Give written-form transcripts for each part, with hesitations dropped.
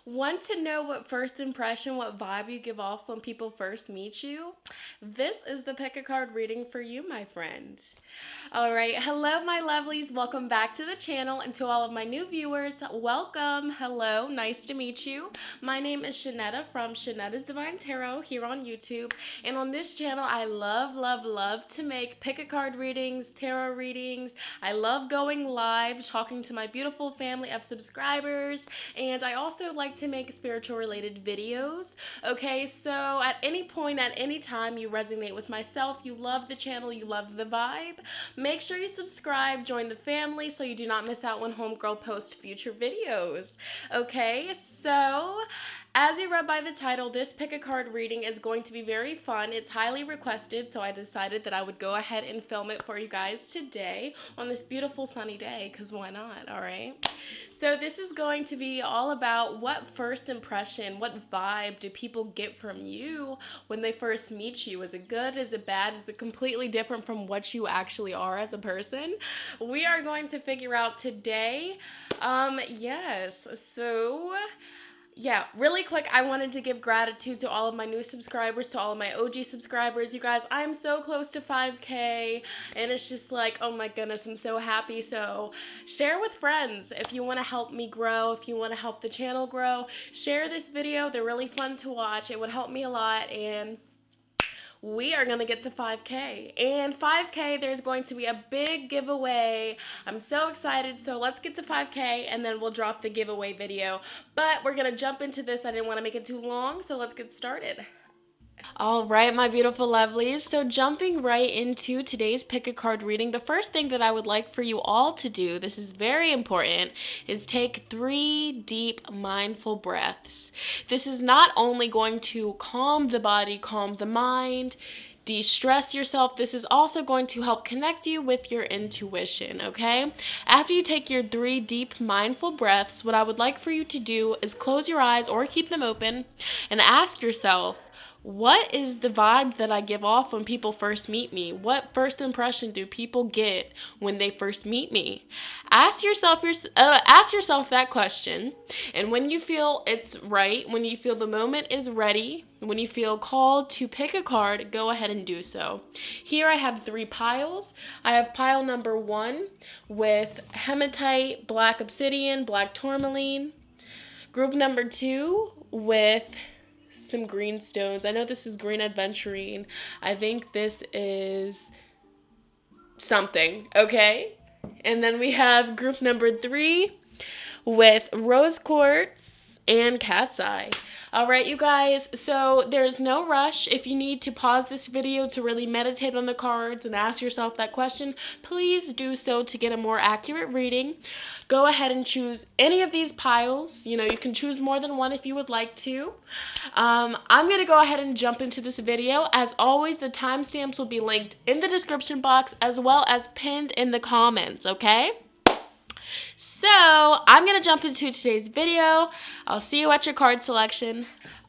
Want to know what first impression, what vibe you give off when people first meet you? This is the pick a card reading for you, my friend. All right, hello, my lovelies. Welcome back to the channel, and to all of my new viewers, welcome. Hello, nice to meet you. My name is Shonnetta from Shonnetta'sDivineTarot here on YouTube, and on this channel, I love to make pick a card readings, tarot readings. I love going live, talking to my beautiful family of subscribers, and I also like to make spiritual related videos. Okay, so at any point, at any time you resonate with myself, you love the channel, you love the vibe, make sure you subscribe, join the family so you do not miss out when homegirl posts future videos. Okay, so as you read by the title, this pick a card reading is going to be very fun. It's highly requested, so I decided that I would go ahead and film it for you guys today on this beautiful sunny day, because why not, all right? So this is going to be all about what first impression, what vibe do people get from you when they first meet you? Is it good? Is it bad? Is it completely different from what you actually are as a person? We are going to figure out today. Yes, so yeah, really quick, I wanted to give gratitude to all of my new subscribers, to all of my OG subscribers. You guys, I'm so close to 5K, and it's just like, oh my goodness, I'm so happy. So share with friends if you want to help me grow, if you want to help the channel grow. Share this video. They're really fun to watch. It would help me a lot, and we are going to get to 5K. And 5K, there's going to be a big giveaway. I'm so excited. So let's get to 5K, and then we'll drop the giveaway video. But we're going to jump into this. I didn't want to make it too long, so let's get started. All right, my beautiful lovelies. So jumping right into today's pick a card reading, the first thing that I would like for you all to do, this is very important, is take 3 deep mindful breaths. This is not only going to calm the body, calm the mind, de-stress yourself. This is also going to help connect you with your intuition, okay? After you take your 3 deep mindful breaths, what I would like for you to do is close your eyes or keep them open and ask yourself, what is the vibe that I give off when people first meet me? What first impression do people get when they first meet me? Ask yourself that question, and when you feel it's right, when you feel the moment is ready, when you feel called to pick a card, go ahead and do so. Here I have 3 piles. I have pile number 1 with hematite, black obsidian, black tourmaline. Group number 2 with some green stones. I know this is green aventurine. I think this is something, okay? And then we have group number 3 with rose quartz and cat's eye. All right, you guys, so there's no rush. If you need to pause this video to really meditate on the cards and ask yourself that question, please do so to get a more accurate reading. Go ahead and choose any of these piles. You know, you can choose more than one if you would like to. I'm going to go ahead and jump into this video. As always, the timestamps will be linked in the description box as well as pinned in the comments, okay? So I'm going to jump into today's video. I'll see you at your card selection.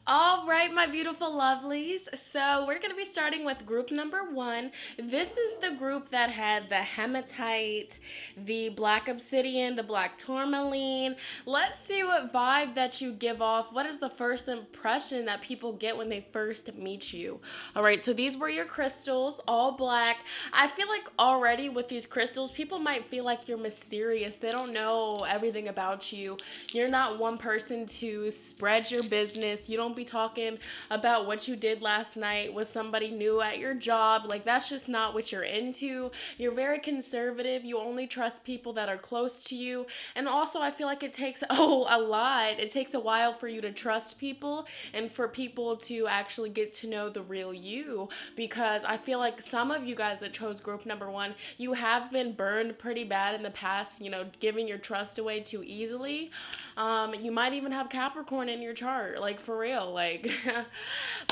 All right, my beautiful lovelies. So we're going to be starting with group number 1. This is the group that had the hematite, the black obsidian, the black tourmaline. Let's see what vibe that you give off. What is the first impression that people get when they first meet you? All right, so these were your crystals, all black. I feel like already with these crystals, people might feel like you're mysterious. They don't know everything about you. You're not one person to spread your business. You don't be talking about what you did last night with somebody new at your job. Like, that's just not what you're into. You're very conservative. You only trust people that are close to you. And also, I feel like it takes a lot. It takes a while for you to trust people and for people to actually get to know the real you, because I feel like some of you guys that chose group number 1, you have been burned pretty bad in the past, you know, giving your trust away too easily. You might even have Capricorn in your chart, like, for real. Like,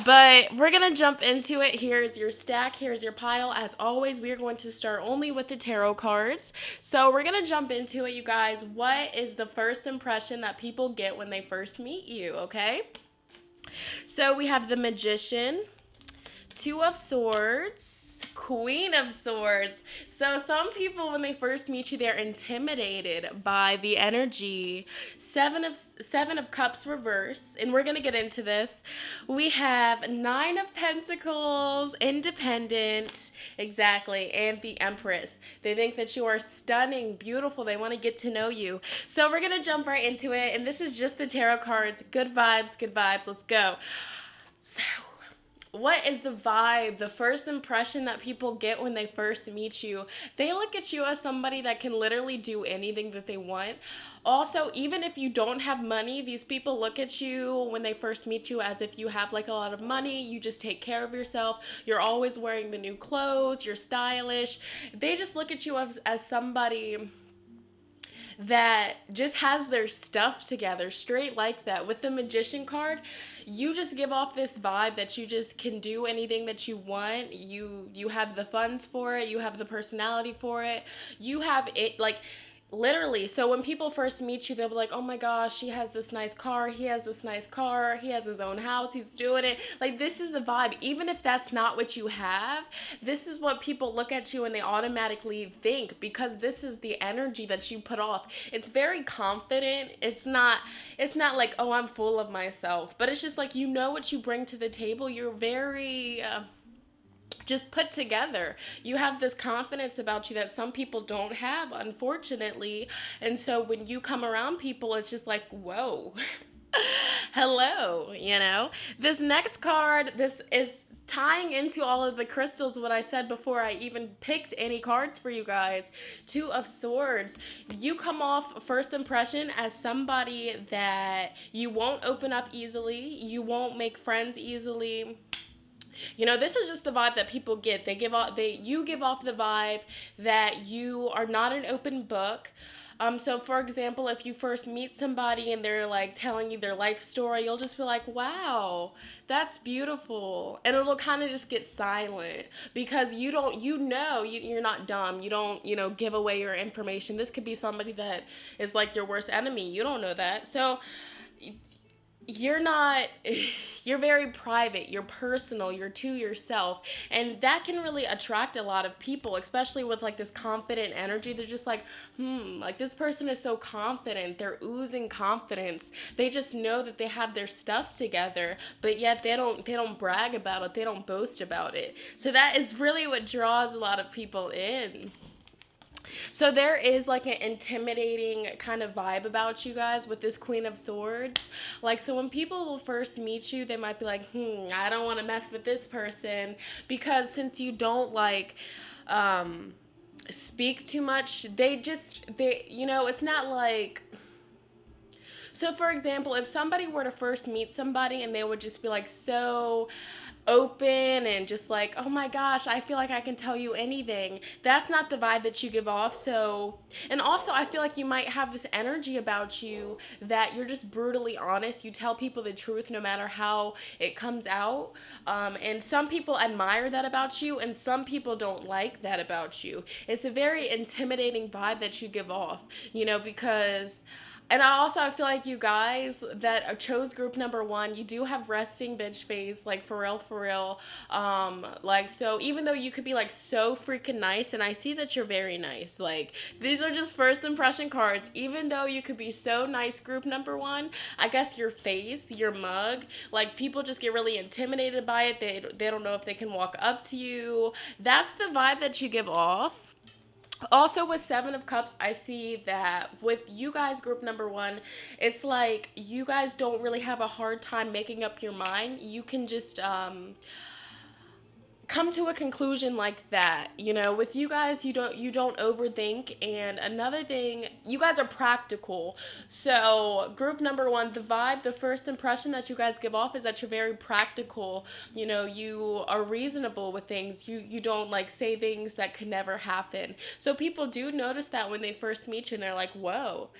but we're gonna jump into it. Here's your stack, here's your pile. As always, we are going to start only with the tarot cards, so we're gonna jump into it, you guys. What is the first impression that people get when they first meet you? Okay, so we have the Magician, 2 of Swords, Queen of Swords. So some people, when they first meet you, they're intimidated by the energy. Seven of Cups reverse, and we're gonna get into this. We have Nine of Pentacles, independent, exactly, and the Empress. They think that you are stunning, beautiful. They want to get to know you. So we're gonna jump right into it, and this is just the tarot cards. Good vibes, good vibes. Let's go. So, what is the vibe, the first impression that people get when they first meet you? They look at you as somebody that can literally do anything that they want. Also, even if you don't have money, these people look at you when they first meet you as if you have like a lot of money. You just take care of yourself. You're always wearing the new clothes. You're stylish. They just look at you as somebody that just has their stuff together, straight like that. With the Magician card, you just give off this vibe that you just can do anything that you want. You have the funds for it, you have the personality for it, you have it, like, literally. So when people first meet you, they'll be like, oh my gosh, she has this nice car, he has this nice car, he has his own house, he's doing it. Like, this is the vibe. Even if that's not what you have, this is what people look at you and they automatically think, because this is the energy that you put off. It's very confident. It's not like, oh, I'm full of myself, but it's just like, you know what you bring to the table. You're very just put together. You have this confidence about you that some people don't have, unfortunately. And so when you come around people, it's just like, whoa, hello, you know? This next card, this is tying into all of the crystals, what I said before I even picked any cards for you guys. Two of Swords. You come off first impression as somebody that you won't open up easily. You won't make friends easily. You know, this is just the vibe that people get. You give off the vibe that you are not an open book. So for example, if you first meet somebody and they're like telling you their life story, you'll just be like, wow, that's beautiful. And it'll kind of just get silent, because you're not dumb. You don't, give away your information. This could be somebody that is like your worst enemy. You don't know that. So you're very private, you're personal, you're to yourself, and that can really attract a lot of people, especially with like this confident energy. They're just like, like, this person is so confident, they're oozing confidence. They just know that they have their stuff together, but yet they don't brag about it, they don't boast about it. So that is really what draws a lot of people in. So there is like an intimidating kind of vibe about you guys with this Queen of Swords. Like, so when people will first meet you, they might be like, I don't want to mess with this person, because since you don't like speak too much, it's not like. So for example, if somebody were to first meet somebody and they would just be like so open and just like, oh my gosh, I feel like I can tell you anything, that's not the vibe that you give off. So, and also I feel like you might have this energy about you that you're just brutally honest. You tell people the truth no matter how it comes out. And some people admire that about you, and some people don't like that about you. It's a very intimidating vibe that you give off, because. And I feel like you guys that chose group number 1, you do have resting bitch face, like, for real. Like, so even though you could be like so freaking nice, and I see that you're very nice, like, these are just first impression cards. Even though you could be so nice, group number 1, I guess your face, your mug, like, people just get really intimidated by it. They don't know if they can walk up to you. That's the vibe that you give off. Also, with Seven of Cups, I see that with you guys, group number 1, it's like you guys don't really have a hard time making up your mind. You can just come to a conclusion like that. With you guys, you don't overthink. And another thing, you guys are practical. So group number 1, the vibe, the first impression that you guys give off is that you're very practical. You are reasonable with things. You don't like say things that could never happen. So people do notice that when they first meet you, and they're like, whoa.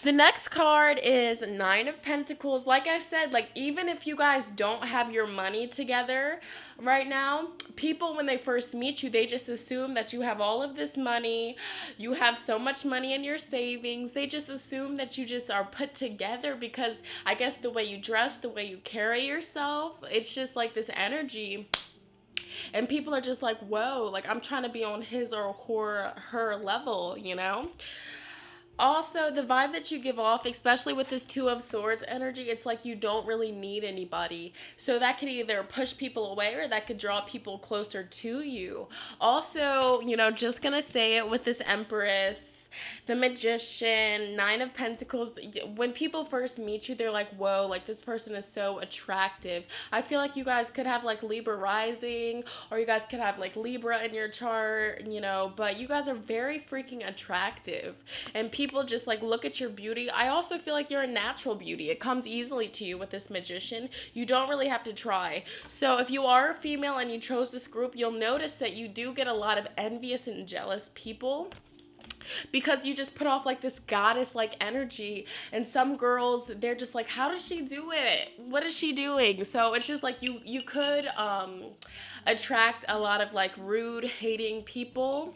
The next card is Nine of Pentacles. Like I said, like, even if you guys don't have your money together right now, people, when they first meet you, they just assume that you have all of this money. You have so much money in your savings. They just assume that you just are put together, because I guess the way you dress, the way you carry yourself, it's just like this energy. And people are just like, whoa, like I'm trying to be on his or her level, you know? Also, the vibe that you give off, especially with this Two of Swords energy, it's like you don't really need anybody. So that could either push people away or that could draw people closer to you. Also, you know, just gonna say it with this Empress, the Magician, Nine of Pentacles. When people first meet you, they're like, whoa, like this person is so attractive. I feel like you guys could have like Libra rising, or you guys could have like Libra in your chart, you know, but you guys are very freaking attractive. And people just like look at your beauty. I also feel like you're a natural beauty. It comes easily to you with this Magician. You don't really have to try. So if you are a female and you chose this group, you'll notice that you do get a lot of envious and jealous people, because you just put off like this goddess like energy. And some girls, they're just like, how does she do it? What is she doing? So it's just like you could attract a lot of like rude, hating people,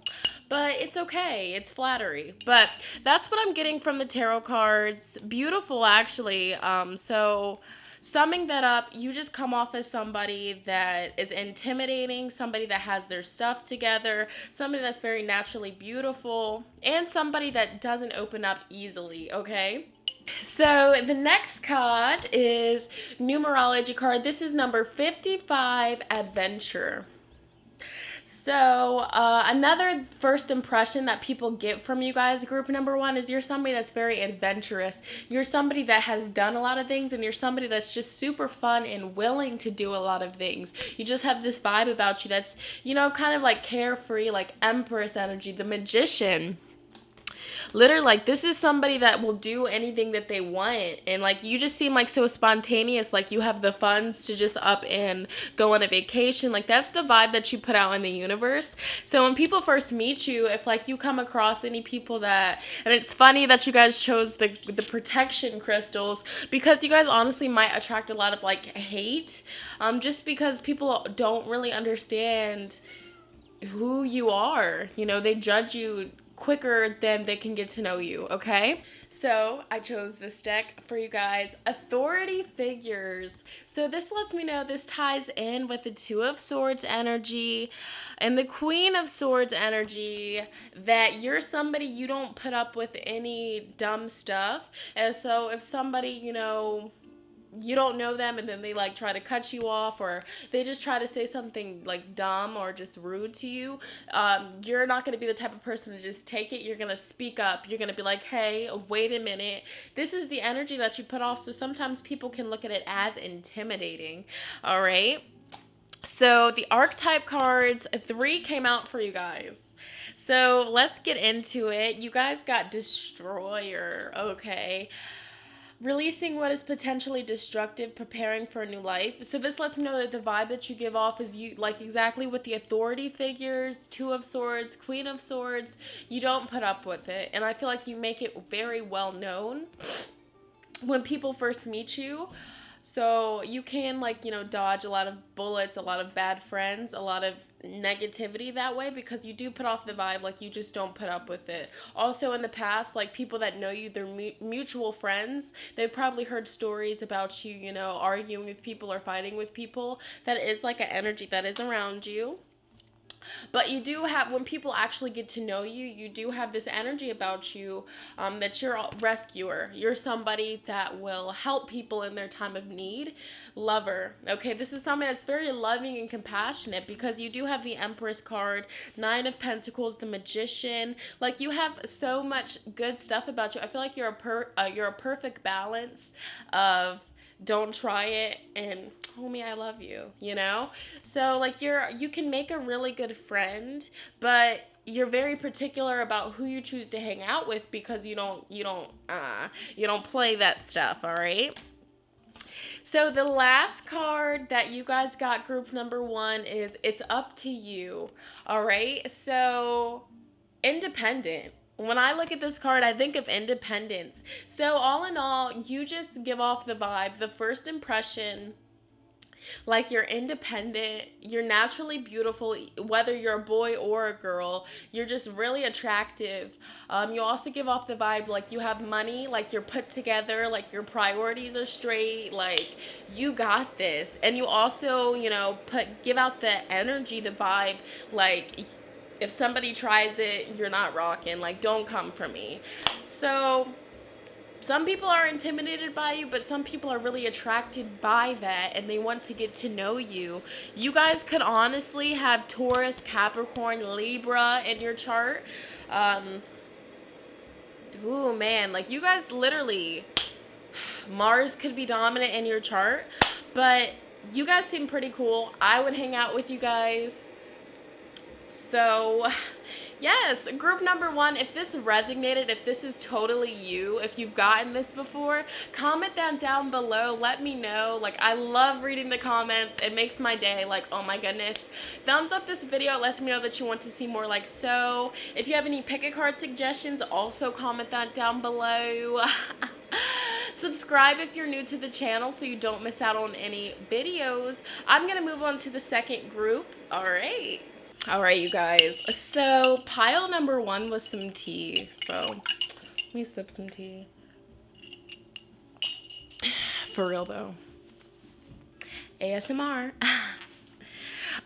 but it's okay. It's flattery. But that's what I'm getting from the tarot cards. Beautiful, actually. So summing that up, you just come off as somebody that is intimidating, somebody that has their stuff together, somebody that's very naturally beautiful, and somebody that doesn't open up easily, okay? So the next card is numerology card. This is number 55, Adventure. So another first impression that people get from you guys, group number one, is you're somebody that's very adventurous. You're somebody that has done a lot of things, and you're somebody that's just super fun and willing to do a lot of things. You just have this vibe about you that's, you know, kind of like carefree, like Empress energy, the Magician. Literally, like, this is somebody that will do anything that they want. And, like, you just seem, like, so spontaneous. Like, you have the funds to just up and go on a vacation. Like, that's the vibe that you put out in the universe. So when people first meet you, if, like, you come across any people that... And it's funny that you guys chose the protection crystals, because you guys honestly might attract a lot of, like, hate. Just because people don't really understand who you are. You know, they judge you quicker than they can get to know you, okay? So I chose this deck for you guys, Authority Figures. So this lets me know, this ties in with the Two of Swords energy and the Queen of Swords energy, that you're somebody, you don't put up with any dumb stuff. And so if somebody, you know, you don't know them and then they like try to cut you off, or they just try to say something like dumb or just rude to you, you're not going to be the type of person to just take it. You're going to speak up. You're going to be like, hey, wait a minute. This is the energy that you put off. So sometimes people can look at it as intimidating. All right. So the archetype cards, 3 came out for you guys. So let's get into it. You guys got Destroyer. Okay. Releasing what is potentially destructive, preparing for a new life. So this lets me know that the vibe that you give off is you, like exactly with the Authority Figures, Two of Swords, Queen of Swords, you don't put up with it. And I feel like you make it very well known when people first meet you. So you can, like, you know, dodge a lot of bullets, a lot of bad friends, a lot of negativity that way, because you do put off the vibe, like you just don't put up with it. Also in the past, like people that know you, they're mutual friends, they've probably heard stories about you, you know, arguing with people or fighting with people. That is like an energy that is around you. But you do have, when people actually get to know you, you do have this energy about you, that you're a rescuer. You're somebody that will help people in their time of need. Lover. Okay, this is somebody that's very loving and compassionate, because you do have the Empress card, Nine of Pentacles, the Magician. Like, you have so much good stuff about you. I feel like you're a perfect balance of don't try it and homie, I love you, you know? So like you can make a really good friend, but you're very particular about who you choose to hang out with, because you don't play that stuff, all right? So the last card that you guys got, group number 1, is It's Up to You. All right? So independent. When I look at this card, I think of independence. So all in all, you just give off the vibe, the first impression Like, you're independent, you're naturally beautiful, whether you're a boy or a girl. You're just really attractive. You also give off the vibe like you have money, like you're put together, like your priorities are straight, like you got this. And you also, give out the energy, the vibe, like if somebody tries it, you're not rocking. Like, don't come for me. So some people are intimidated by you, but some people are really attracted by that and they want to get to know you. You guys could honestly have Taurus, Capricorn, Libra in your chart. Ooh, man, like you guys literally, Mars could be dominant in your chart, but you guys seem pretty cool. I would hang out with you guys. So, yes, group number 1, if this resonated, if this is totally you, if you've gotten this before, comment that down below. Let me know. Like, I love reading the comments. It makes my day. Like, oh my goodness. Thumbs up this video. It lets me know that you want to see more like so. If you have any pick a card suggestions, also comment that down below. Subscribe if you're new to the channel so you don't miss out on any videos. I'm going to move on to the second group. All right, you guys. So, pile number 1 was some tea. So, let me sip some tea. For real, though. ASMR.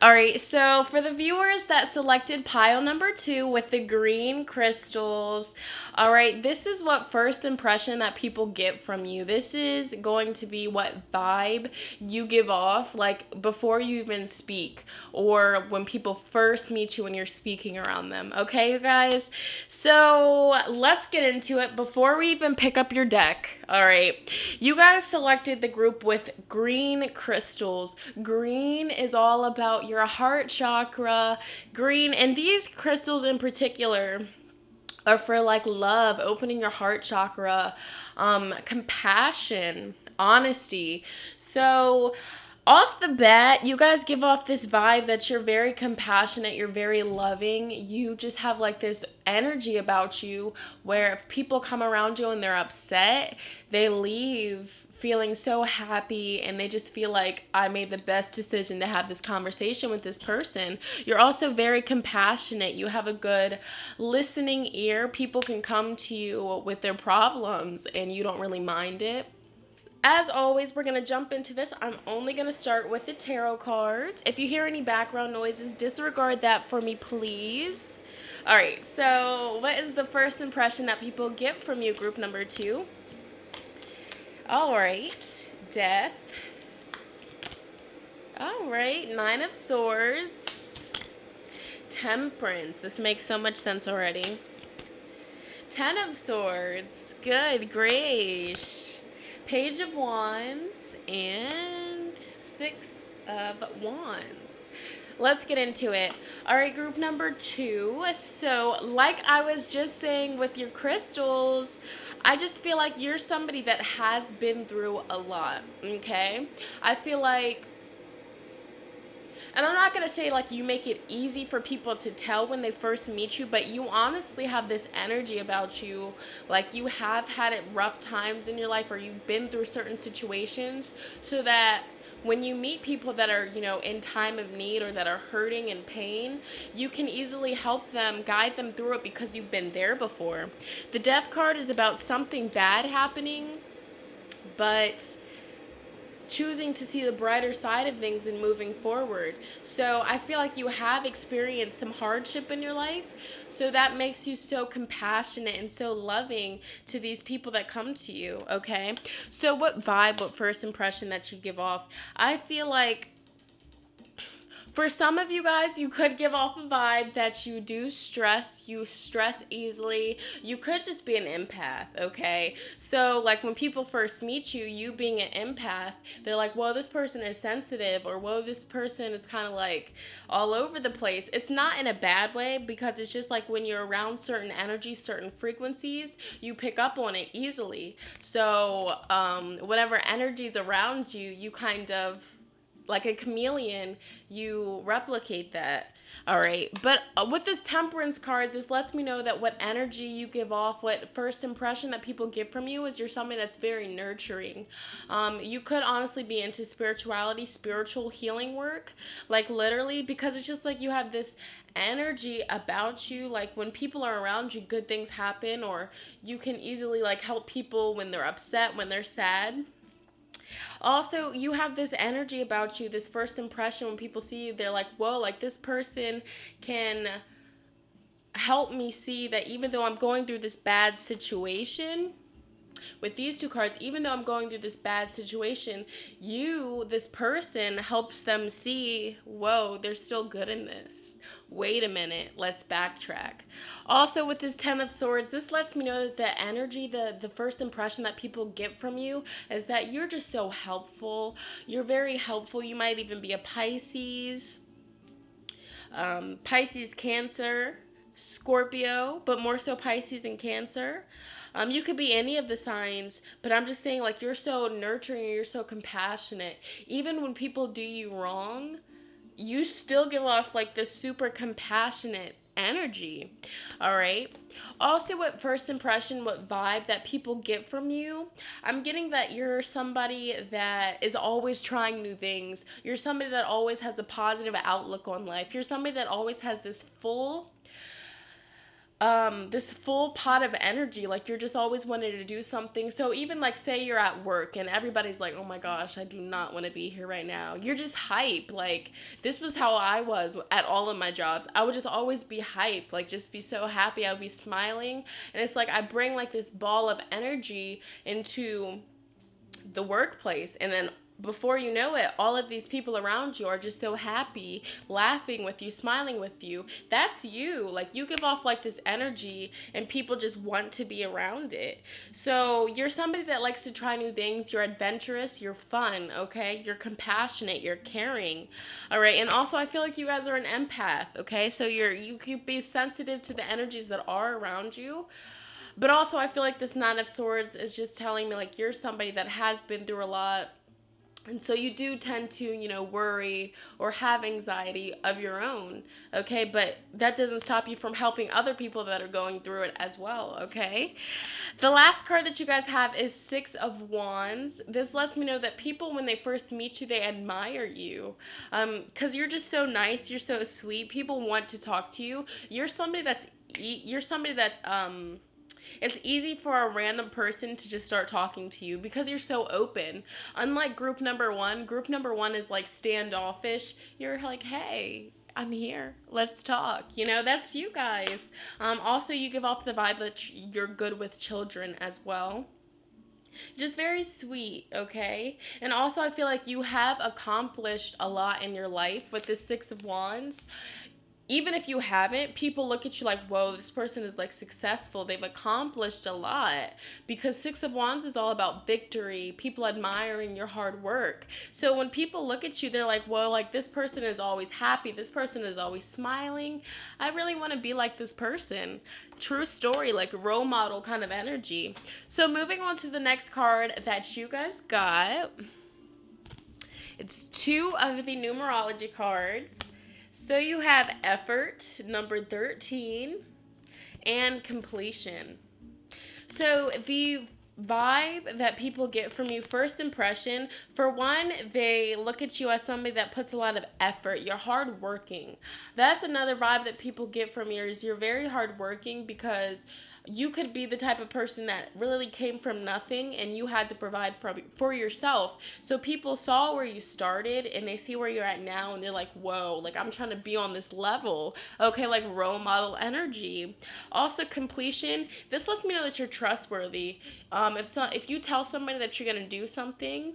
All right, so for the viewers that selected pile number 2 with the green crystals, all right, this is what first impression that people get from you. This is going to be what vibe you give off, like before you even speak or when people first meet you when you're speaking around them. Okay, you guys? So let's get into it before we even pick up your deck. All right, you guys selected the group with green crystals. Green is all about your heart chakra. Green, and these crystals in particular are for like love, opening your heart chakra, compassion, honesty. So off the bat, you guys give off this vibe that you're very compassionate, you're very loving. You just have like this energy about you where if people come around you and they're upset, they leave feeling so happy and they just feel like I made the best decision to have this conversation with this person. You're also very compassionate. You have a good listening ear. People can come to you with their problems and you don't really mind it. As always, we're going to jump into this. I'm only going to start with the tarot cards. If you hear any background noises, disregard that for me, please. All right, so what is the first impression that people get from you, group number 2? All right, Death. All right, 9 of Swords. Temperance. This makes so much sense already. 10 of Swords. Good grace. Page of Wands and 6 of Wands. Let's get into it. All right, group number 2. So like I was just saying with your crystals, I just feel like you're somebody that has been through a lot, okay? I feel like, and I'm not going to say like you make it easy for people to tell when they first meet you, but you honestly have this energy about you. Like you have had it rough times in your life or you've been through certain situations so that when you meet people that are, in time of need or that are hurting and pain, you can easily help them, guide them through it because you've been there before. The Death card is about something bad happening, but choosing to see the brighter side of things and moving forward. So I feel like you have experienced some hardship in your life, so that makes you so compassionate and so loving to these people that come to you, okay? So what first impression that you give off? I feel like for some of you guys, you could give off a vibe that you do stress. You stress easily. You could just be an empath, okay? So, like, when people first meet you, you being an empath, they're like, whoa, this person is sensitive, or whoa, this person is kind of, like, all over the place. It's not in a bad way, because it's just like when you're around certain energies, certain frequencies, you pick up on it easily. So, whatever energy's around you, you kind of, like a chameleon, you replicate that. All right. But with this Temperance card, this lets me know that what energy you give off, what first impression that people get from you is you're somebody that's very nurturing. You could honestly be into spirituality, spiritual healing work, like literally, because it's just like you have this energy about you. Like when people are around you, good things happen, or you can easily like help people when they're upset, when they're sad. Also, you have this energy about you, this first impression when people see you, they're like, whoa, like this person can help me see that even though I'm going through this bad situation, with these two cards, even though I'm going through this bad situation, this person helps them see, whoa, they're still good in this. Wait a minute, let's backtrack. Also, with this Ten of Swords, this lets me know that the energy, the first impression that people get from you is that you're just so helpful. You're very helpful. You might even be a Pisces, Cancer, Scorpio, but more so Pisces and Cancer. You could be any of the signs, but I'm just saying, like, you're so nurturing, you're so compassionate. Even when people do you wrong, you still give off, like, this super compassionate energy. All right. Also, what first impression, what vibe that people get from you, I'm getting that you're somebody that is always trying new things. You're somebody that always has a positive outlook on life. You're somebody that always has this full pot of energy, like you're just always wanting to do something. So even like say you're at work and everybody's like, oh my gosh, I do not want to be here right now, you're just hype. Like this was how I was at all of my jobs. I would just always be hype, like just be so happy. I would be smiling, and it's like I bring like this ball of energy into the workplace, and then before you know it, all of these people around you are just so happy, laughing with you, smiling with you. That's you. Like, you give off, like, this energy, and people just want to be around it. So, you're somebody that likes to try new things. You're adventurous. You're fun, okay? You're compassionate. You're caring, all right? And also, I feel like you guys are an empath, okay? So, you can be sensitive to the energies that are around you. But also, I feel like this Nine of Swords is just telling me, like, you're somebody that has been through a lot. And so you do tend to, worry or have anxiety of your own, okay? But that doesn't stop you from helping other people that are going through it as well, okay? The last card that you guys have is Six of Wands. This lets me know that people, when they first meet you, they admire you. Because you're just so nice, you're so sweet. People want to talk to you. You're somebody that it's easy for a random person to just start talking to you because you're so open. Unlike group number one is like standoffish. You're like, hey, I'm here. Let's talk. That's you guys. Also, you give off the vibe that you're good with children as well. Just very sweet, okay? And also, I feel like you have accomplished a lot in your life with the Six of Wands. Even if you haven't, people look at you like, whoa, this person is like successful. They've accomplished a lot, because Six of Wands is all about victory, people admiring your hard work. So when people look at you, they're like, whoa, like this person is always happy. This person is always smiling. I really want to be like this person. True story, like role model kind of energy. So moving on to the next card that you guys got. It's two of the numerology cards. So you have effort, number 13, and completion. So the vibe that people get from you, first impression, for one, they look at you as somebody that puts a lot of effort. You're hardworking. That's another vibe that people get from you, is you're very hardworking, because you could be the type of person that really came from nothing and you had to provide for yourself. So people saw where you started and they see where you're at now, and they're like, whoa, like I'm trying to be on this level. Okay, like role model energy. Also, completion. This lets me know that you're trustworthy. If you tell somebody that you're going to do something,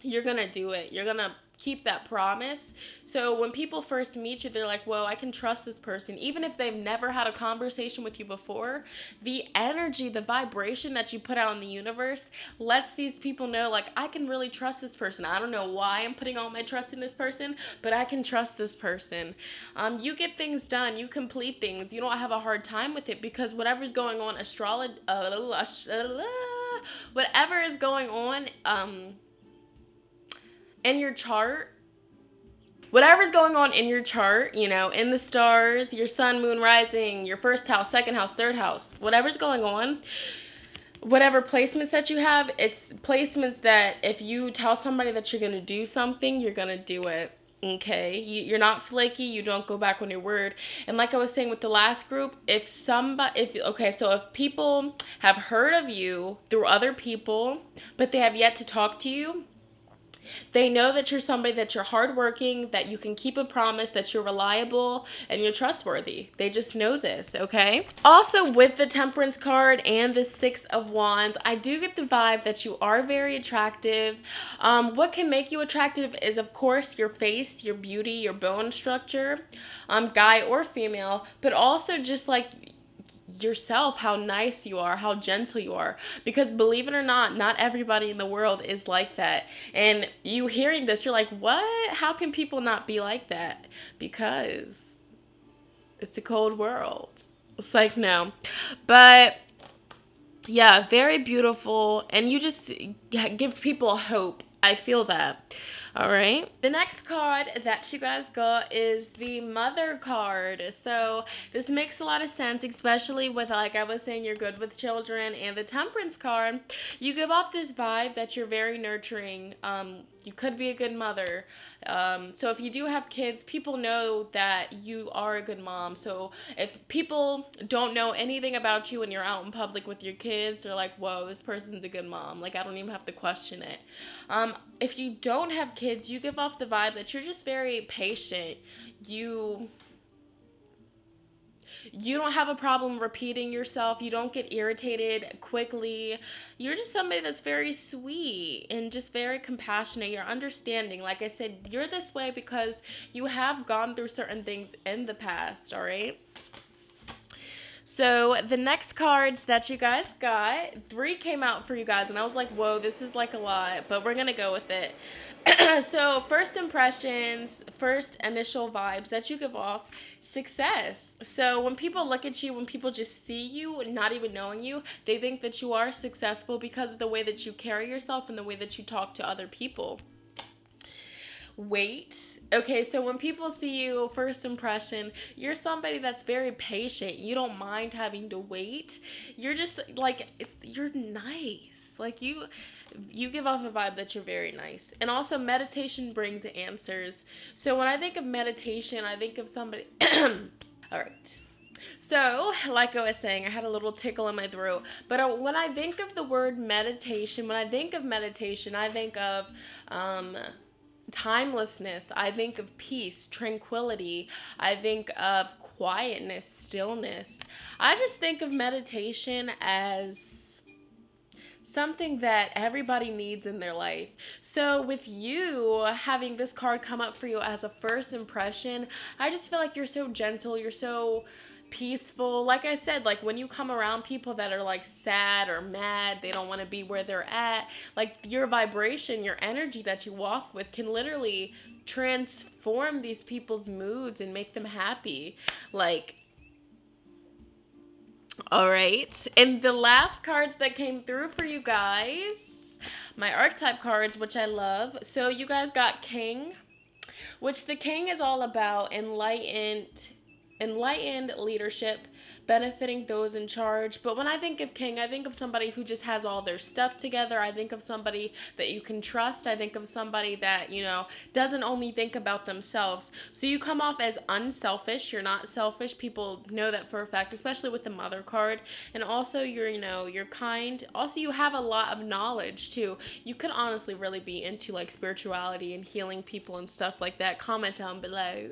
you're going to do it. You're going to keep that promise. So when people first meet you, they're like, whoa, I can trust this person. Even if they've never had a conversation with you before, the energy, the vibration that you put out in the universe lets these people know, like, I can really trust this person. I don't know why I'm putting all my trust in this person, but I can trust this person. You get things done. You complete things. You don't have a hard time with it, because whatever's going on, whatever is going on, in your chart, whatever's going on in your chart, in the stars, your sun, moon, rising, your first house, second house, third house, whatever's going on, whatever placements that you have, it's placements that if you tell somebody that you're going to do something, you're going to do it. Okay, you're not flaky. You don't go back on your word. And like I was saying with the last group, if people have heard of you through other people, but they have yet to talk to you, they know that you're somebody, that you're hardworking, that you can keep a promise, that you're reliable, and you're trustworthy. They just know this, okay? Also, with the Temperance card and the Six of Wands, I do get the vibe that you are very attractive. What can make you attractive is, of course, your face, your beauty, your bone structure, guy or female, but also just like yourself, how nice you are, how gentle you are, because believe it or not everybody in the world is like that. And you hearing this, you're like, what? How can people not be like that? Because it's a cold world. It's like, no. But yeah, very beautiful, and you just give people hope. I feel that. All right. The next card that you guys got is the Mother card. So this makes a lot of sense, especially with, like I was saying, you're good with children, and the Temperance card, you give off this vibe that you're very nurturing. You could be a good mother. So if you do have kids, people know that you are a good mom. So if people don't know anything about you and you're out in public with your kids, they're like, whoa, this person's a good mom. Like, I don't even have to question it. If you don't have kids, you give off the vibe that you're just very patient. You don't have a problem repeating yourself. You don't get irritated quickly. You're just somebody that's very sweet and just very compassionate. You're understanding. Like I said, you're this way because you have gone through certain things in the past, all right? So the next cards that you guys got, 3 came out for you guys, and I was like, whoa, this is like a lot, but we're going to go with it. So first impressions, first initial vibes that you give off, success. So when people look at you, when people just see you, not even knowing you, they think that you are successful because of the way that you carry yourself and the way that you talk to other people. Wait. Okay, so when people see you, first impression, you're somebody that's very patient. You don't mind having to wait. You're just like, you're nice. Like you give off a vibe that you're very nice. And also meditation brings answers. So when I think of meditation, I think of somebody, all right. So, like I was saying, I had a little tickle in my throat. But when I think of the word meditation, I think of timelessness. I think of peace, tranquility. I think of quietness, stillness. I just think of meditation as something that everybody needs in their life. So with you having this card come up for you as a first impression, I just feel like you're so gentle, you're so peaceful. Like I said, like when you come around people that are like sad or mad, they don't want to be where they're at, like your vibration, your energy that you walk with can literally transform these people's moods and make them happy. Like, all right. And the last cards that came through for you guys, my archetype cards, which I love. So you guys got King, which the King is all about enlightened leadership, benefiting those in charge. But when I think of King, I think of somebody who just has all their stuff together. I think of somebody that you can trust. I think of somebody that, doesn't only think about themselves. So you come off as unselfish. You're not selfish. People know that for a fact, especially with the Mother card. And also you're kind. Also, you have a lot of knowledge too. You could honestly really be into like spirituality and healing people and stuff like that. Comment down below.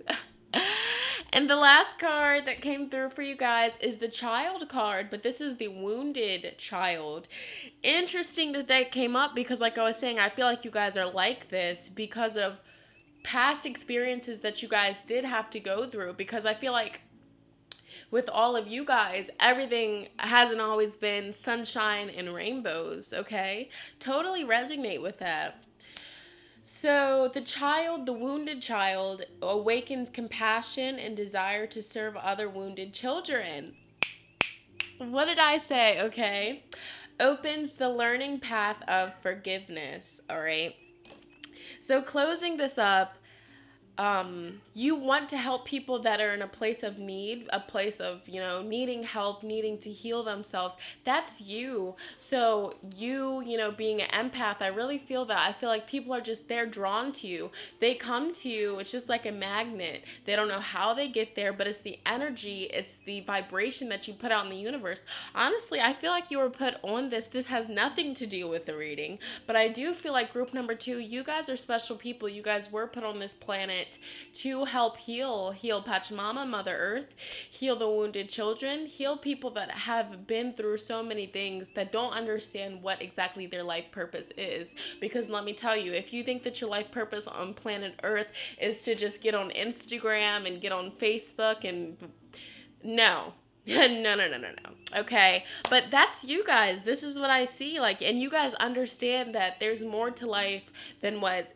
And the last card that came through for you guys is the Child card, but this is the Wounded Child. Interesting that came up because, like I was saying, I feel like you guys are like this because of past experiences that you guys did have to go through, because I feel like with all of you guys, everything hasn't always been sunshine and rainbows, okay? Totally resonate with that. So the wounded child, awakens compassion and desire to serve other wounded children. What did I say? Okay. Opens the learning path of forgiveness. All right. So closing this up, you want to help people that are in a place of need, a place of, needing help, needing to heal themselves. That's you. So you, being an empath, I really feel that. I feel like people are just, they're drawn to you. They come to you. It's just like a magnet. They don't know how they get there, but it's the energy, it's the vibration that you put out in the universe. Honestly, I feel like you were put on this. This has nothing to do with the reading, but I do feel like group number 2, you guys are special people. You guys were put on this planet to help heal Pachamama, Mother Earth, heal the wounded children, heal people that have been through so many things that don't understand what exactly their life purpose is. Because let me tell you, if you think that your life purpose on planet Earth is to just get on Instagram and get on Facebook and no. No. Okay. But that's you guys. This is what I see. And you guys understand that there's more to life than what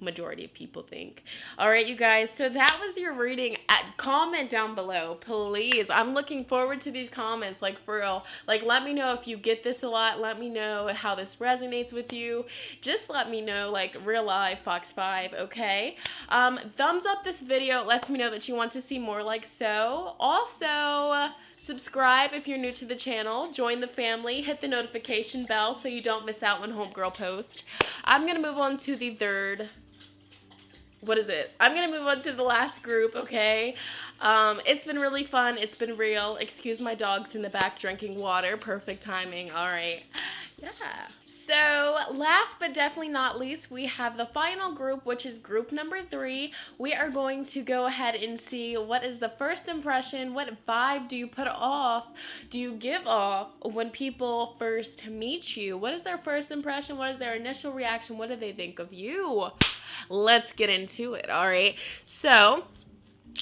majority of people think. All right, you guys, so that was your reading. Comment down below, please. I'm looking forward to these comments, for real. Let me know if you get this a lot. Let me know how this resonates with you. Just let me know, real life Fox 5, okay? Thumbs up this video. It lets me know that you want to see more like so. Also, subscribe if you're new to the channel. Join the family. Hit the notification bell so you don't miss out when homegirl posts. I'm gonna move on to the third. What is it? I'm going to move on to the last group, okay? It's been really fun. It's been real. Excuse my dogs in the back drinking water. Perfect timing. All right. Yeah. So last but definitely not least, we have the final group, which is group number 3. We are going to go ahead and see what is the first impression, what vibe do you give off when people first meet you? What is their first impression? What is their initial reaction? What do they think of you? Let's get into it, all right? So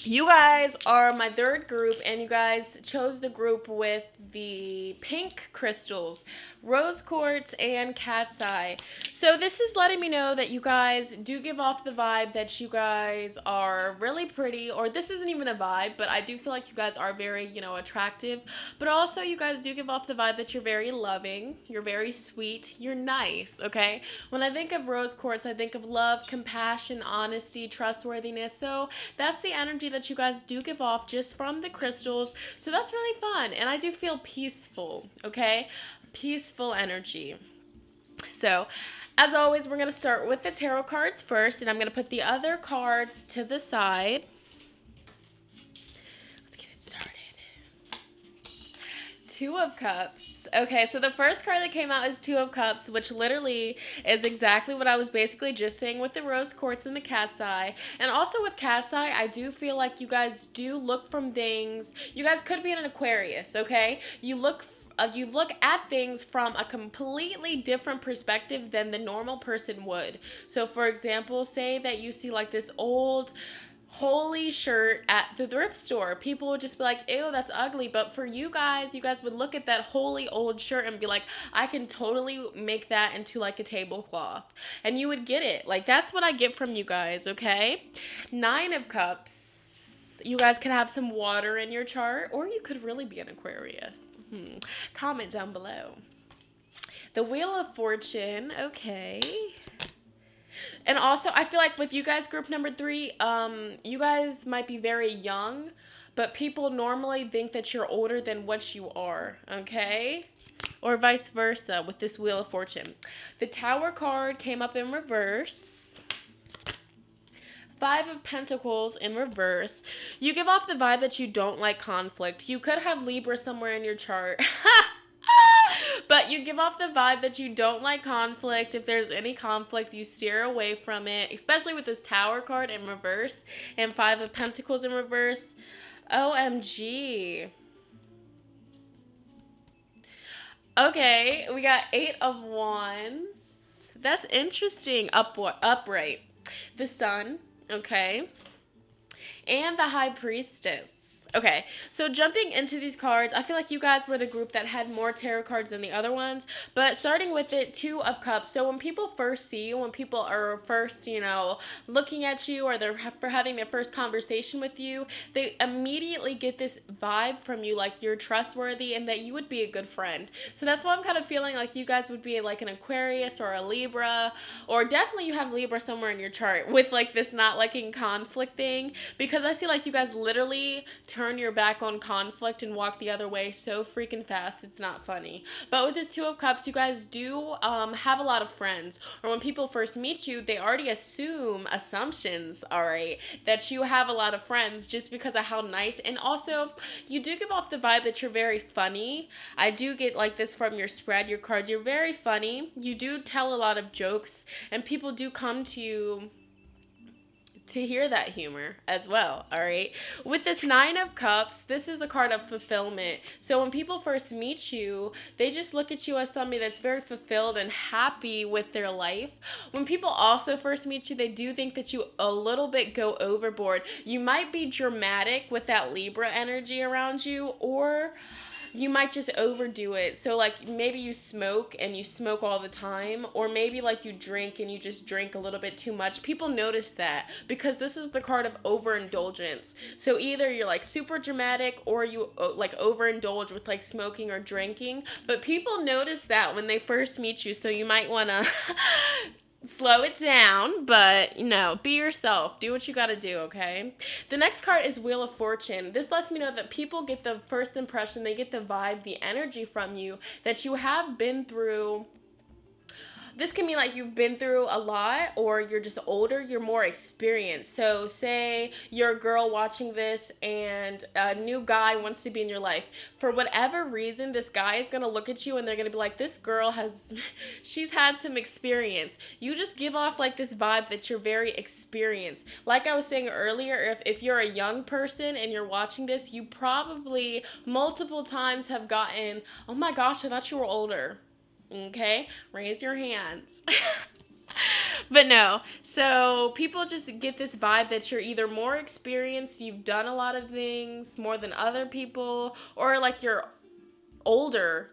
you guys are my third group, and you guys chose the group with the pink crystals, rose quartz, and cat's eye. So this is letting me know that you guys do give off the vibe that you guys are really pretty, or this isn't even a vibe, but I do feel like you guys are very, attractive, but also you guys do give off the vibe that you're very loving, you're very sweet, you're nice, okay? When I think of rose quartz, I think of love, compassion, honesty, trustworthiness, so that's the energy that you guys do give off just from the crystals. So that's really fun, and I do feel peaceful, okay? Peaceful energy. So as always, we're going to start with the tarot cards first, and I'm going to put the other cards to the side. Let's get it started. 2 of Cups. Okay, so the first card that came out is 2 of Cups, which literally is exactly what I was basically just saying with the rose quartz and the cat's eye. And also with cat's eye, I do feel like you guys do look from things. You guys could be in an Aquarius, okay? You look at things from a completely different perspective than the normal person would. So for example, say that you see this old holy shirt at the thrift store. People would just be like, ew, that's ugly. But for you guys would look at that holy old shirt and be like, I can totally make that into a tablecloth. And you would get it. That's what I get from you guys, okay? 9 of Cups. You guys can have some water in your chart, or you could really be an Aquarius. Comment down below. The Wheel of Fortune, okay. And also, I feel like with you guys, group number 3, you guys might be very young, but people normally think that you're older than what you are, okay? Or vice versa with this Wheel of Fortune. The Tower card came up in reverse. 5 of Pentacles in reverse. You give off the vibe that you don't like conflict. You could have Libra somewhere in your chart. But you give off the vibe that you don't like conflict. If there's any conflict, you steer away from it, especially with this Tower card in reverse and 5 of Pentacles in reverse. OMG. Okay, we got 8 of Wands. That's interesting. Upright. The Sun, okay. And the High Priestess. Okay, so jumping into these cards, I feel like you guys were the group that had more tarot cards than the other ones. But starting with it, Two of Cups. So when people first see you, when people are first, looking at you, or they're having their first conversation with you, they immediately get this vibe from you, like you're trustworthy and that you would be a good friend. So that's why I'm kind of feeling like you guys would be like an Aquarius or a Libra, or definitely you have Libra somewhere in your chart with like this not liking conflict thing, because I see like you guys literally turn your back on conflict and walk the other way so freaking fast, it's not funny. But with this Two of Cups, you guys do have a lot of friends, or when people first meet you, they already assumptions, all right, that you have a lot of friends just because of how nice, and also you do give off the vibe that you're very funny. I do get like this from your spread, your cards. You're very funny. You do tell a lot of jokes, and people do come to you to hear that humor as well, all right? With this Nine of Cups, this is a card of fulfillment. So when people first meet you, they just look at you as somebody that's very fulfilled and happy with their life. When people also first meet you, they do think that you a little bit go overboard. You might be dramatic with that Libra energy around you, or you might just overdo it. So like maybe you smoke and you smoke all the time, or maybe like you drink and you just drink a little bit too much. People notice that because this is the card of overindulgence. So either you're like super dramatic, or you like overindulge with like smoking or drinking. But people notice that when they first meet you, so you might want to slow it down, but be yourself. Do what you gotta do, okay? The next card is Wheel of Fortune. This lets me know that people get the first impression, they get the vibe, the energy from you, that you have been through. This can mean like you've been through a lot, or you're just older, you're more experienced. So say you're a girl watching this and a new guy wants to be in your life. For whatever reason, this guy is going to look at you and they're going to be like, this girl she's had some experience. You just give off like this vibe that you're very experienced. Like I was saying earlier, if you're a young person and you're watching this, you probably multiple times have gotten, oh my gosh, I thought you were older. Okay, raise your hands. But no, so people just get this vibe that you're either more experienced, you've done a lot of things more than other people, or like you're older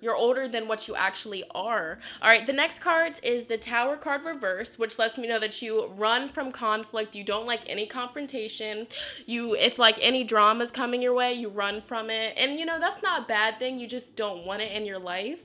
than what you actually are. All right, the next card is the Tower card reverse, which lets me know that you run from conflict. You don't like any confrontation. If like any drama's coming your way, you run from it. And that's not a bad thing. You just don't want it in your life.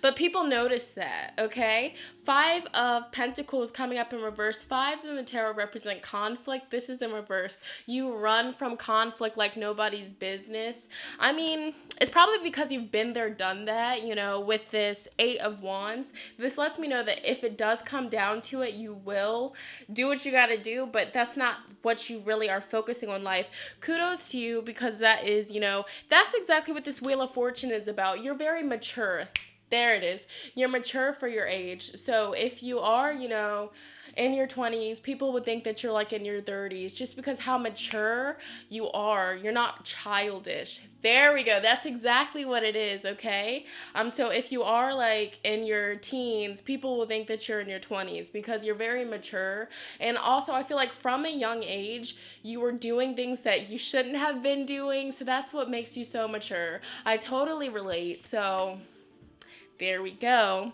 But people notice that, okay? Five of Pentacles coming up in reverse. Fives in the tarot represent conflict. This is in reverse. You run from conflict like nobody's business. I mean, it's probably because you've been there, done that, with this Eight of Wands. This lets me know that if it does come down to it, you will do what you gotta do, but that's not what you really are focusing on life. Kudos to you, because that is, that's exactly what this Wheel of Fortune is about. You're very mature. There it is. You're mature for your age. So if you are, in your 20s, people would think that you're like in your 30s just because how mature you are. You're not childish. There we go. That's exactly what it is, okay? So if you are like in your teens, people will think that you're in your 20s because you're very mature. And also I feel like from a young age, you were doing things that you shouldn't have been doing. So that's what makes you so mature. I totally relate. So there we go.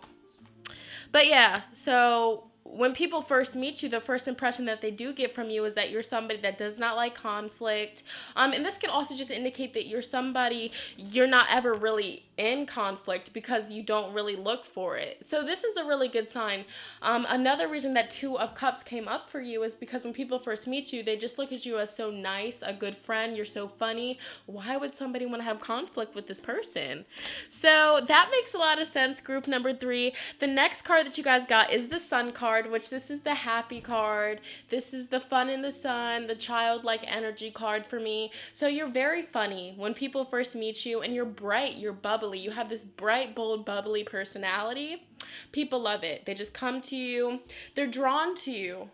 But yeah, so when people first meet you, the first impression that they do get from you is that you're somebody that does not like conflict. And this could also just indicate that you're not ever really in conflict because you don't really look for it. So this is a really good sign. Another reason that Two of Cups came up for you is because when people first meet you, they just look at you as so nice, a good friend. You're so funny. Why would somebody want to have conflict with this person? So that makes a lot of sense, group number 3. The next card that you guys got is the Sun card, which this is the happy card. This is the fun in the sun, the childlike energy card for me. So you're very funny when people first meet you, and you're bright, you're bubbly. You have this bright, bold, bubbly personality. People love it. They just come to you. They're drawn to you,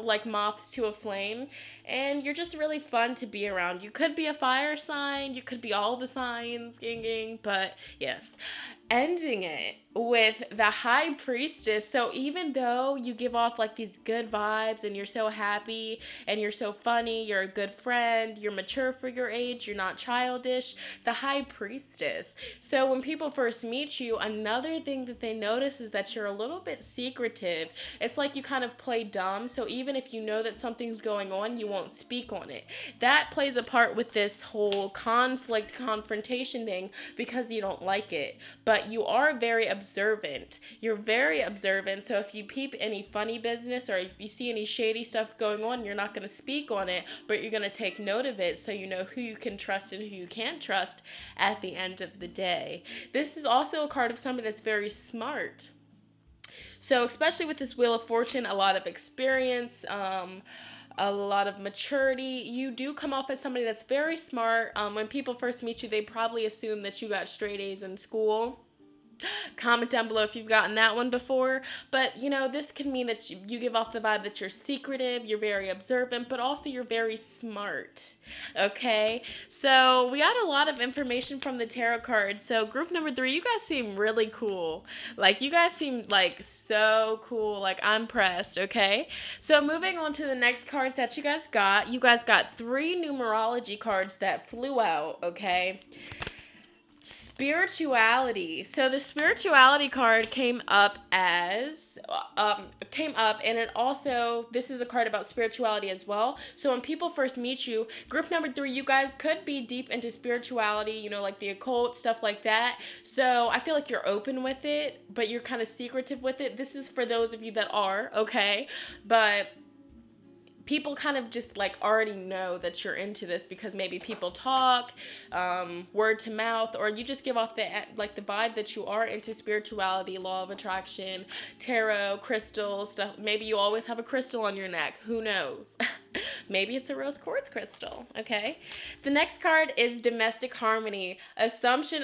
like moths to a flame. And you're just really fun to be around. You could be a fire sign. You could be all the signs, ging. But yes, ending it with the High Priestess. So even though you give off like these good vibes and you're so happy and you're so funny, you're a good friend, you're mature for your age, you're not childish, the High Priestess. So when people first meet you, another thing that they notice is that you're a little bit secretive. It's like you kind of play dumb. So even if you know that something's going on, you won't speak on it. That plays a part with this whole confrontation thing because you don't like it. But you are very observant. You're very observant. So if you peep any funny business or if you see any shady stuff going on, you're not going to speak on it, but you're going to take note of it so you know who you can trust and who you can't trust at the end of the day. This is also a card of somebody that's very smart. So especially with this Wheel of Fortune, a lot of experience, a lot of maturity. You do come off as somebody that's very smart. When people first meet you, they probably assume that you got straight A's in school. Comment down below if you've gotten that one before. But, this can mean that you give off the vibe that you're secretive, you're very observant, but also you're very smart. Okay? So, we got a lot of information from the tarot cards. So, group number 3, you guys seem really cool. Like, you guys seem, like, so cool. Like, I'm impressed, okay? So, moving on to the next cards that you guys got. You guys got 3 numerology cards that flew out, okay? Spirituality. So the spirituality card came up and it also, this is a card about spirituality as well. So when people first meet you, group number 3, you guys could be deep into spirituality, like the occult, stuff like that. So I feel like you're open with it, but you're kind of secretive with it. This is for those of you that are, okay? But people kind of just like already know that you're into this because maybe people talk, word to mouth, or you just give off the vibe that you are into spirituality, law of attraction, tarot, crystals, stuff. Maybe you always have a crystal on your neck. Who knows? Maybe it's a rose quartz crystal, okay? The next card is domestic harmony. Assumption.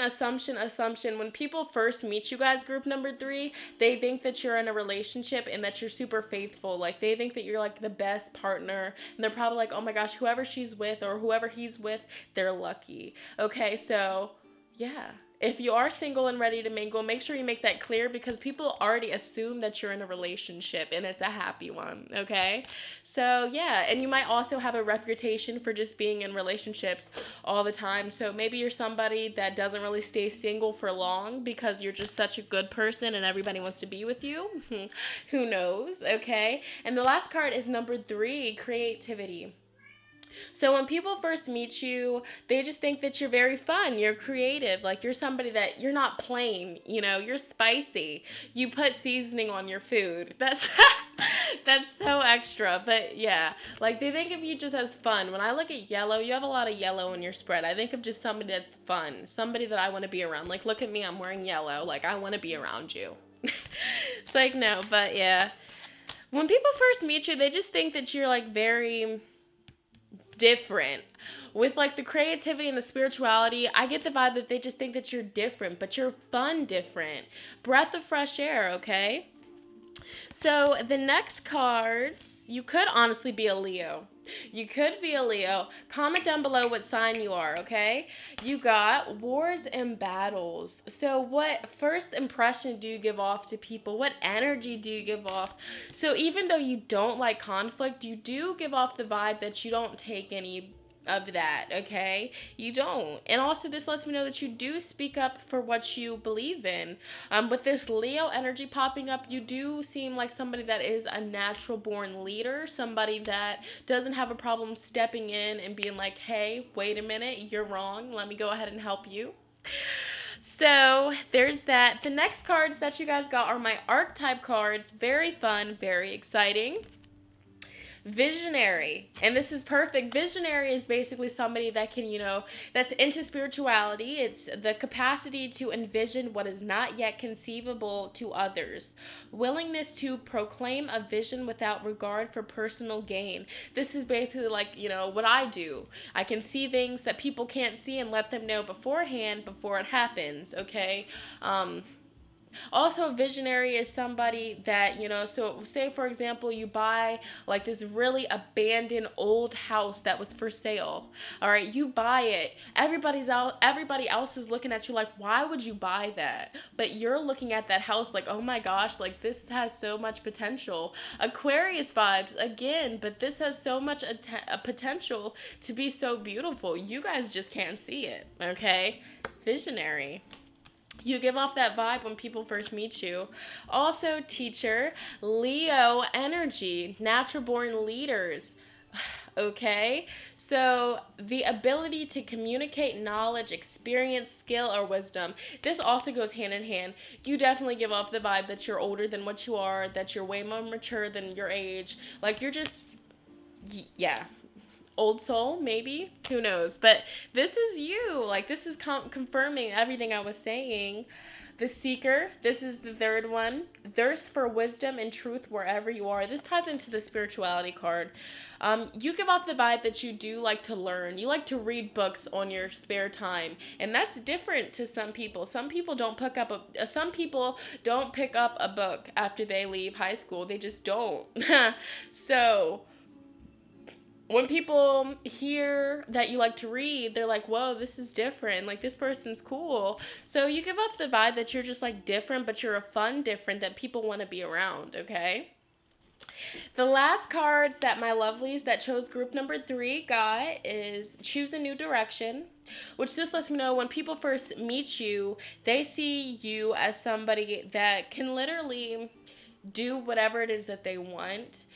When people first meet you guys, group number 3, they think that you're in a relationship and that you're super faithful. Like, they think that you're like the best partner. And they're probably like, oh my gosh, whoever she's with or whoever he's with, they're lucky. Okay, so yeah. If you are single and ready to mingle, make sure you make that clear because people already assume that you're in a relationship and it's a happy one, okay? So, yeah, and you might also have a reputation for just being in relationships all the time. So maybe you're somebody that doesn't really stay single for long because you're just such a good person and everybody wants to be with you. Who knows, okay? And the last card is number 3, creativity. So when people first meet you, they just think that you're very fun, you're creative, like you're somebody that you're not plain, you're spicy. You put seasoning on your food. That's so extra, but yeah, like they think of you just as fun. When I look at yellow, you have a lot of yellow in your spread. I think of just somebody that's fun, somebody that I want to be around. Like, look at me, I'm wearing yellow. Like, I want to be around you. It's like, no, but yeah. When people first meet you, they just think that you're like very different. With like the creativity and the spirituality, I get the vibe that they just think that you're different, but you're fun different. Breath of fresh air, okay? So the next cards, you could honestly be a Leo. You could be a Leo. Comment down below what sign you are, okay? You got wars and battles. So what first impression do you give off to people? What energy do you give off? So even though you don't like conflict, you do give off the vibe that you don't take any of that, okay? You don't. And also this lets me know that you do speak up for what you believe in. With this Leo energy popping up, you do seem like somebody that is a natural born leader, somebody that doesn't have a problem stepping in and being like, hey, wait a minute, you're wrong, let me go ahead and help you. So there's that. The next cards that you guys got are my archetype cards. Very fun, very exciting. Visionary, and this is perfect. Visionary is basically somebody that can, that's into spirituality. It's the capacity to envision what is not yet conceivable to others. Willingness to proclaim a vision without regard for personal gain. This is basically like, what I do. I can see things that people can't see and let them know beforehand before it happens, okay? Also, a visionary is somebody that, so say for example, you buy like this really abandoned old house that was for sale. All right, you buy it. Everybody else is looking at you like, why would you buy that? But you're looking at that house like, oh my gosh, like this has so much potential. Aquarius vibes again, but this has so much potential to be so beautiful. You guys just can't see it, okay? Visionary. You give off that vibe when people first meet you. Also, teacher, Leo energy, natural born leaders. Okay, so the ability to communicate knowledge, experience, skill, or wisdom. This also goes hand in hand. You definitely give off the vibe that you're older than what you are, that you're way more mature than your age. Like you're just, yeah. Old soul, maybe, who knows, but this is you. Like this is confirming everything I was saying. The seeker, this is the third one. Thirst for wisdom and truth wherever you are. This ties into the spirituality card. You give off the vibe that you do like to learn. You like to read books on your spare time, and that's different to some people. Some people don't pick up a book after they leave high school. They just don't. So when people hear that you like to read, they're like, whoa, this is different. Like, this person's cool. So you give off the vibe that you're just, like, different, but you're a fun different that people want to be around, okay? The last cards that my lovelies that chose group number 3 got is choose a new direction, which this lets me know when people first meet you, they see you as somebody that can literally do whatever it is that they want.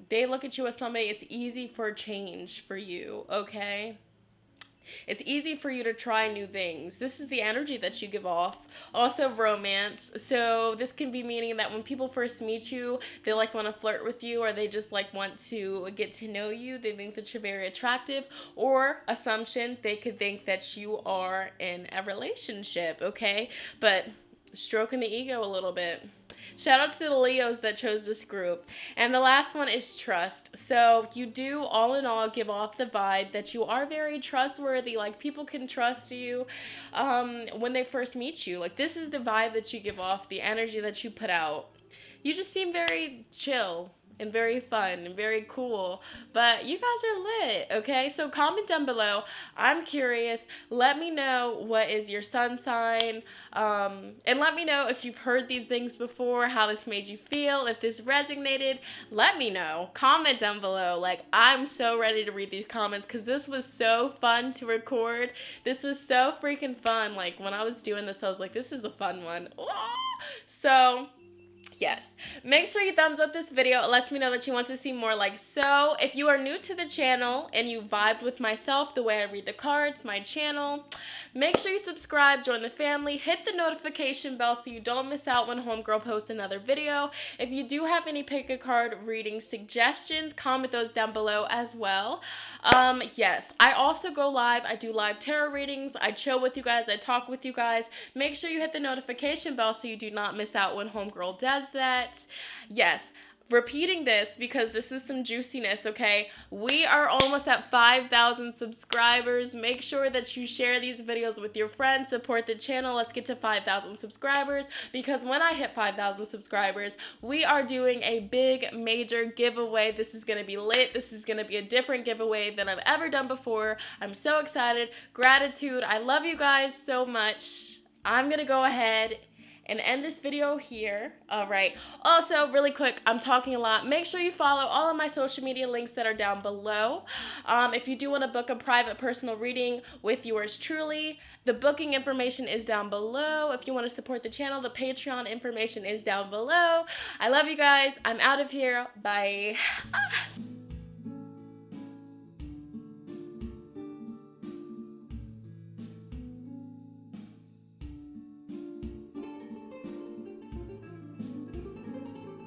They look at you as somebody, it's easy for change for you, okay? It's easy for you to try new things. This is the energy that you give off. Also, romance. So this can be meaning that when people first meet you, they like want to flirt with you, or they just like want to get to know you. They think that you're very attractive, or assumption, they could think that you are in a relationship, okay? But stroking the ego a little bit. Shout out to the Leos that chose this group. And the last one is trust. So you do, all in all, give off the vibe that you are very trustworthy. Like, people can trust you when they first meet you. Like, this is the vibe that you give off, the energy that you put out. You just seem very chill and very fun and very cool, but you guys are lit, okay? So comment down below. I'm curious. Let me know what is your sun sign, and let me know if you've heard these things before, how this made you feel, if this resonated. Let me know. Comment down below. Like, I'm so ready to read these comments because this was so fun to record. This was so freaking fun. Like, when I was doing this, I was like, this is a fun one. So yes, make sure you thumbs up this video. It lets me know that you want to see more like so. If you are new to the channel and you vibed with myself, the way I read the cards, my channel, make sure you subscribe, join the family, hit the notification bell so you don't miss out when homegirl posts another video. If you do have any pick a card reading suggestions, comment those down below as well. Yes, I also go live. I do live tarot readings. I chill with you guys. I talk with you guys. Make sure you hit the notification bell so you do not miss out when homegirl does that. Yes, repeating this because this is some juiciness, okay? We are almost at 5,000 subscribers. Make sure that you share these videos with your friends, support the channel. Let's get to 5,000 subscribers, because when I hit 5,000 subscribers, we are doing a big major giveaway. This is gonna be lit. This is gonna be a different giveaway than I've ever done before. I'm so excited. Gratitude. I love you guys so much. I'm gonna go ahead and end this video here. All right. Also, really quick, I'm talking a lot. Make sure you follow all of my social media links that are down below. If you do want to book a private personal reading with yours truly, the booking information is down below. If you want to support the channel, the Patreon information is down below. I love you guys. I'm out of here. Bye.